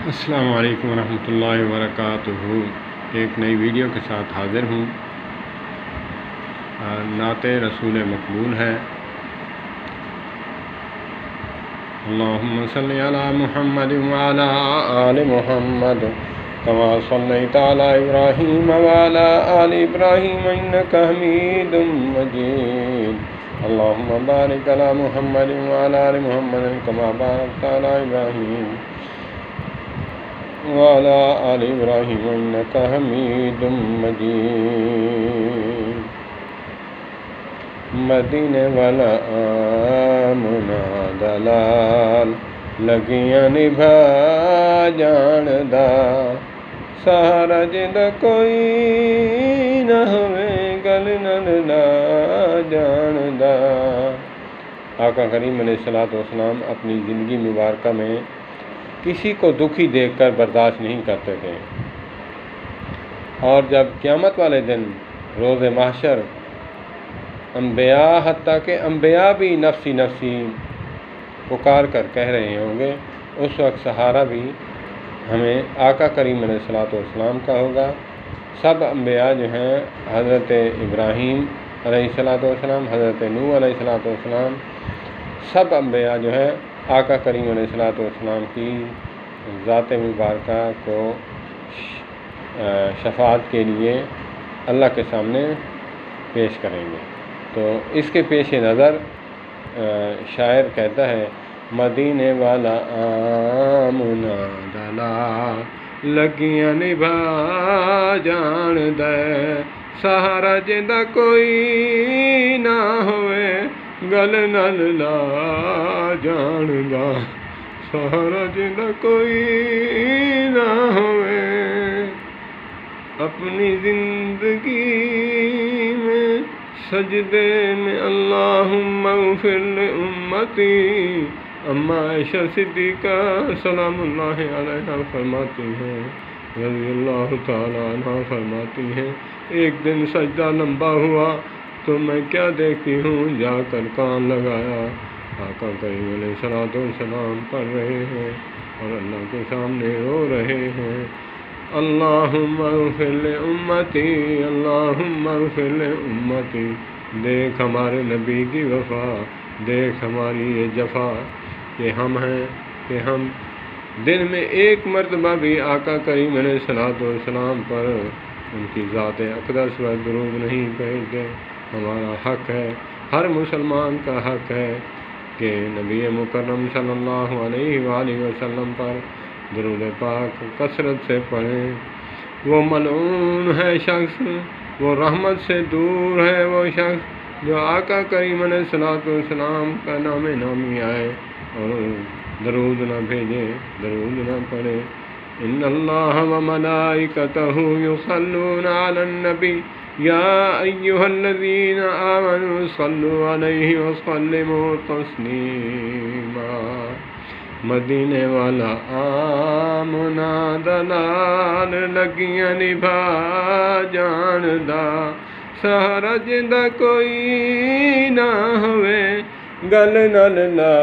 السلام علیکم ورحمۃ اللہ وبرکاتہ۔ ایک نئی ویڈیو کے ساتھ حاضر ہوں۔ نعت رسول مقبول ہے۔ اللہم صلی علی محمد وعلی آل محمد کما صلیت علی ابراہیم وعلی آل ابراہیم انک حمید مجید۔ اللہم بارک علی محمد وعلی آل محمد کما بارکت علی ابراہیم وعلی آل ابراہیم انک حمید مجید۔ مدینے والا آمنا دلال لگیاں نبھا جاندہ، سہارا جدا کوئی نہ ہوئے گل نہ جاندہ۔ آقا کریم علیہ السلام اپنی زندگی مبارکہ میں کسی کو دکھی دیکھ کر برداشت نہیں کرتے تھے، اور جب قیامت والے دن روز محشر انبیاء حتیٰ کہ انبیاء بھی نفسی نفسی پکار کر کہہ رہے ہوں گے، اس وقت سہارا بھی ہمیں آقا کریم علیہ السلام کا ہوگا۔ سب انبیاء جو ہیں، حضرت ابراہیم علیہ السلام، حضرت نوح علیہ السلام، سب انبیاء جو ہیں آقا کریم علیہ السلام کی ذات مبارکہ کو شفاعت کے لیے اللہ کے سامنے پیش کریں گے۔ تو اس کے پیش نظر شاعر کہتا ہے، مدینے والا آمنا دلال لگیاں نبھا جان دے، سہارا جدا کوئی نہ ہوئے گل نال لا جاندہ، سہارا جدا کوئی نہ ہوئے۔ اپنی زندگی میں سجدے میں اللہم اغفر لامتی، اما عائشہ صدیقہ سلام اللہ علیہا فرماتی ہیں، رضی اللہ تعالیٰ عنہ فرماتی ہیں، ایک دن سجدہ لمبا ہوا تو میں کیا دیکھتی ہوں، جا کر کان لگایا، آقا کریم علیہ السلام پڑھ رہے ہیں اور اللہ کے سامنے رو رہے ہیں، اللہم اغفر لامتی، اللہم اغفر لامتی۔ دیکھ ہمارے نبی کی وفا، دیکھ ہماری یہ جفا کہ ہم ہیں کہ ہم دن میں ایک مرتبہ بھی آقا کریم علیہ السلام پر ان کی ذات اقدس و درود نہیں پڑھتے۔ ہمارا حق ہے، ہر مسلمان کا حق ہے کہ نبی مکرم صلی اللہ علیہ وآلہ وسلم پر درود پاک کثرت سے پڑھیں۔ وہ ملعون ہے شخص، وہ رحمت سے دور ہے وہ شخص جو آقا کریم علیہ السلام کا نام نامی آئے اور درود نہ بھیجے، درود نہ پڑھے۔ ان اللہ و ملائکتہ یصلون علی النبی یا ایہا الذین آمنوا صلوا علیہ وسلموا تسلیما۔ مدینے والا آمنا دلال لگیاں نبھا جاندہ، سہارا جدا کوئی نہ ہوئے گل نال لا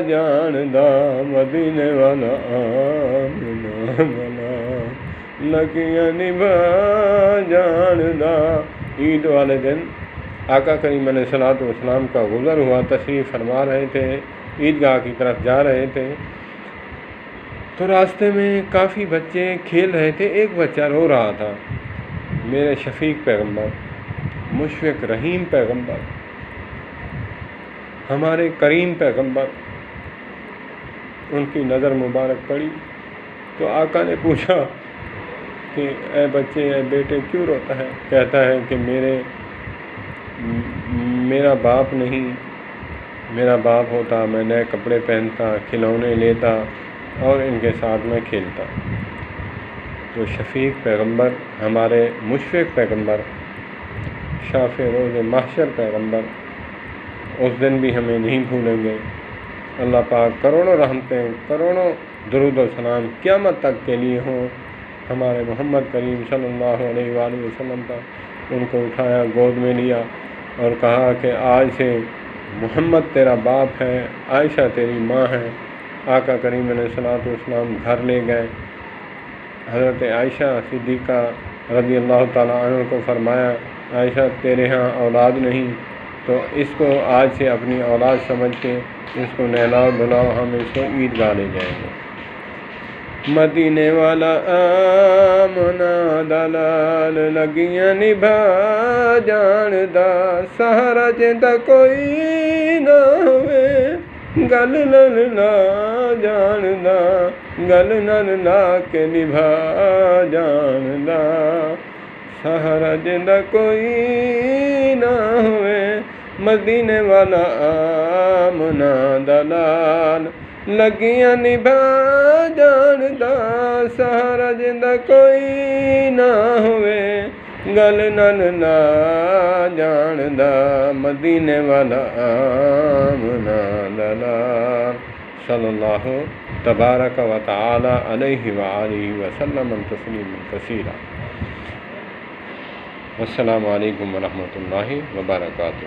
جاندہ۔ مدینے والا آمنا دلال لگیاں نبھا جاندہ۔ عید والے دن آقا کریم علیہ السلام کا گزر ہوا، تشریف فرما رہے تھے، عیدگاہ کی طرف جا رہے تھے، تو راستے میں کافی بچے کھیل رہے تھے۔ ایک بچہ رو رہا تھا۔ میرے شفیق پیغمبر، مشفق رحیم پیغمبر، ہمارے کریم پیغمبر، ان کی نظر مبارک پڑی تو آقا نے پوچھا کہ اے بچے، اے بیٹے، کیوں روتا ہے؟ کہتا ہے کہ میرا باپ نہیں، میرا باپ ہوتا میں نئے کپڑے پہنتا، کھلونے لیتا اور ان کے ساتھ میں کھیلتا۔ تو شفیق پیغمبر، ہمارے مشفق پیغمبر، شافع روز محشر پیغمبر اس دن بھی ہمیں نہیں بھولیں گے۔ اللہ پاک کروڑوں رحمتیں، کروڑوں درود و سلام قیامت تک کے لیے ہوں ہمارے محمد کریم صلی اللہ علیہ وآلہ وسلم پر۔ ان کو اٹھایا، گود میں لیا اور کہا کہ آج سے محمد تیرا باپ ہے، عائشہ تیری ماں ہے، آقا کریم علیہ الصلوۃ والسلام گھر لے گئے۔ حضرت عائشہ صدیقہ رضی اللہ تعالیٰ عنہ کو فرمایا عائشہ تیرے ہاں اولاد نہیں تو اس کو آج سے اپنی اولاد سمجھ کے اس کو نہلاؤ دھلاؤ، ہم اس کو عیدگاہ لے جائیں گے۔ مدینے والا آمنا دلال لگیاں نبھا جاندا، سہارا جیندا کوئی نہ ہوئے، گل نل لا جاندا، گل نل لا کے نبھا جاندا، سہارا جیندا کوئی نہ ہوئے۔ مدینے والا آمنا دلال لگیاں نبھا جاندا، سہارا جیندا کوئی نہ ہوئے، گل نل لا جاندا، مدینے والا آمنا دلال۔ صلی اللہ تبارک و تعالی علیہ وآلہ وسلم تسلیما کثیرا۔ السلام علیکم ورحمۃ اللہ وبرکاتہ۔